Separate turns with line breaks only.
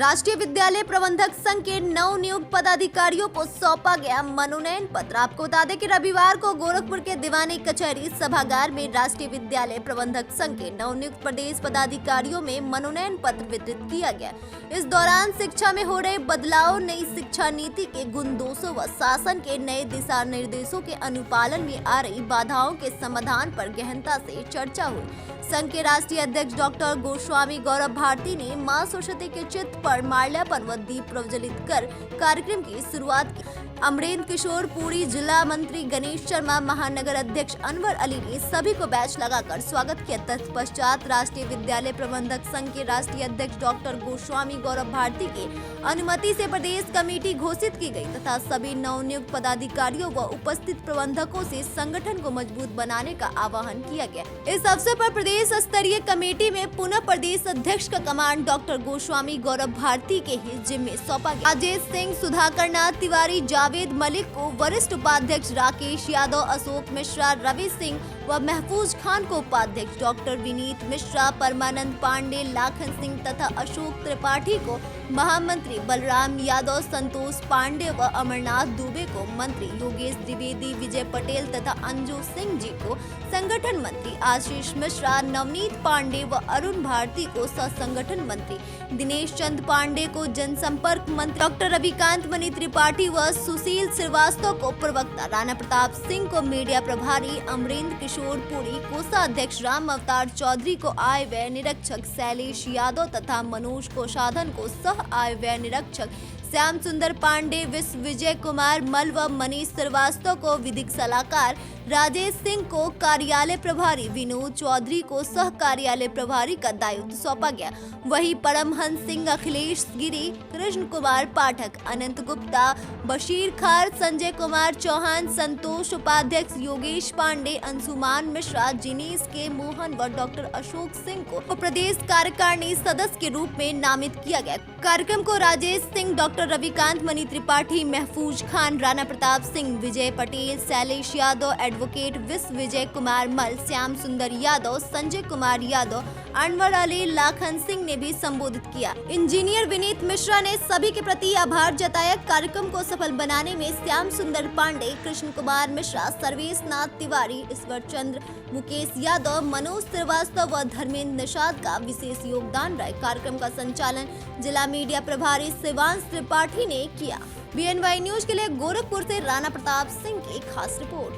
राष्ट्रीय विद्यालय प्रबंधक संघ के नवनियुक्त पदाधिकारियों को सौंपा गया मनोनयन पत्र। आपको बता दें कि रविवार को गोरखपुर के दीवानी कचहरी सभागार में राष्ट्रीय विद्यालय प्रबंधक संघ के नवनियुक्त प्रदेश पदाधिकारियों में मनोनयन पत्र वितरित किया गया। इस दौरान शिक्षा में हो रहे बदलाव, नई शिक्षा नीति के गुण दोषों व शासन के नए दिशा निर्देशों के अनुपालन में आ रही बाधाओं के समाधान पर गहनता से चर्चा हुई। संघ के राष्ट्रीय अध्यक्ष डॉक्टर गोस्वामी गौरव भारती ने मां सरस्वती के चित्र पर माल्यार्पण व दीप प्रज्वलित कर कार्यक्रम की शुरुआत की। अमरेंद्र किशोर पुरी, जिला मंत्री गणेश शर्मा, महानगर अध्यक्ष अनवर अली ने सभी को बैच लगाकर स्वागत किया। तत्पश्चात राष्ट्रीय विद्यालय प्रबंधक संघ के राष्ट्रीय अध्यक्ष डॉक्टर गोस्वामी गौरव भारती की अनुमति से प्रदेश कमेटी घोषित की गई तथा सभी नवनियुक्त पदाधिकारियों व उपस्थित प्रबंधकों से संगठन को मजबूत बनाने का आह्वान किया गया। इस अवसर पर प्रदेश स्तरीय कमेटी में पुनः प्रदेश अध्यक्ष का कमान डॉक्टर गोस्वामी गौरव भारती के ही जिम्मे सौंपा गया। राजेश सिंह, सुधाकर नाथ तिवारी, जावेद मलिक को वरिष्ठ उपाध्यक्ष, राकेश यादव, अशोक मिश्रा, रवि सिंह व महफूज खान को उपाध्यक्ष, डॉक्टर विनीत मिश्रा, परमानंद पांडे, लाखन सिंह तथा अशोक त्रिपाठी को महामंत्री, बलराम यादव, संतोष पांडे व अमरनाथ दुबे को मंत्री, योगेश द्विवेदी, विजय पटेल तथा अंजू सिंह जी को संगठन मंत्री, आशीष मिश्रा, नवनीत पांडे व अरुण भारती को सह संगठन मंत्री, दिनेश चंद पांडे को जनसंपर्क मंत्री, डॉक्टर रविकांत मणि त्रिपाठी व सुशील श्रीवास्तव को प्रवक्ता, राणा प्रताप सिंह को मीडिया प्रभारी, अमरेंद्र किशोर पुरी कोषाध्यक्ष, राम अवतार चौधरी को आय व्यय निरीक्षक, शैलेश यादव तथा मनोज कोषाधन को सह आय व्यय निरीक्षक, श्याम सुंदर पांडे, विजय कुमार मल व मनीष श्रीवास्तव को विधिक सलाहकार, राजेश सिंह को कार्यालय प्रभारी, विनोद चौधरी को सह कार्यालय प्रभारी का दायित्व सौंपा गया। वहीं परमहंस सिंह, अखिलेश गिरी, कृष्ण कुमार पाठक, अनंत गुप्ता, बशीर खार, संजय कुमार चौहान, संतोष उपाध्यक्ष, योगेश पांडे, अंशुमान मिश्रा, जिनेश के मोहन व डॉक्टर अशोक सिंह को प्रदेश कार्यकारिणी सदस्य के रूप में नामित किया गया। कार्यक्रम को राजेश सिंह, डॉक्टर रविकांत मणि त्रिपाठी, महफूज खान, राणा प्रताप सिंह, विजय पटेल, शैलेश यादव, एडवोकेट विजय कुमार मल, श्याम सुंदर यादव, संजय कुमार यादव, अनवर अली, लाखन सिंह ने भी संबोधित किया। इंजीनियर विनीत मिश्रा ने सभी के प्रति आभार जताया। कार्यक्रम को सफल बनाने में श्याम सुंदर पांडे, कृष्ण कुमार मिश्रा, सर्वेश नाथ तिवारी, ईश्वर चंद्र, मुकेश यादव, मनोज श्रीवास्तव व धर्मेंद्र निषाद का विशेष योगदान रहा। कार्यक्रम का संचालन जिला मीडिया प्रभारी शिवांश त्रिपाठी ने किया। BNY न्यूज के लिए गोरखपुर से राणा प्रताप सिंह की खास रिपोर्ट।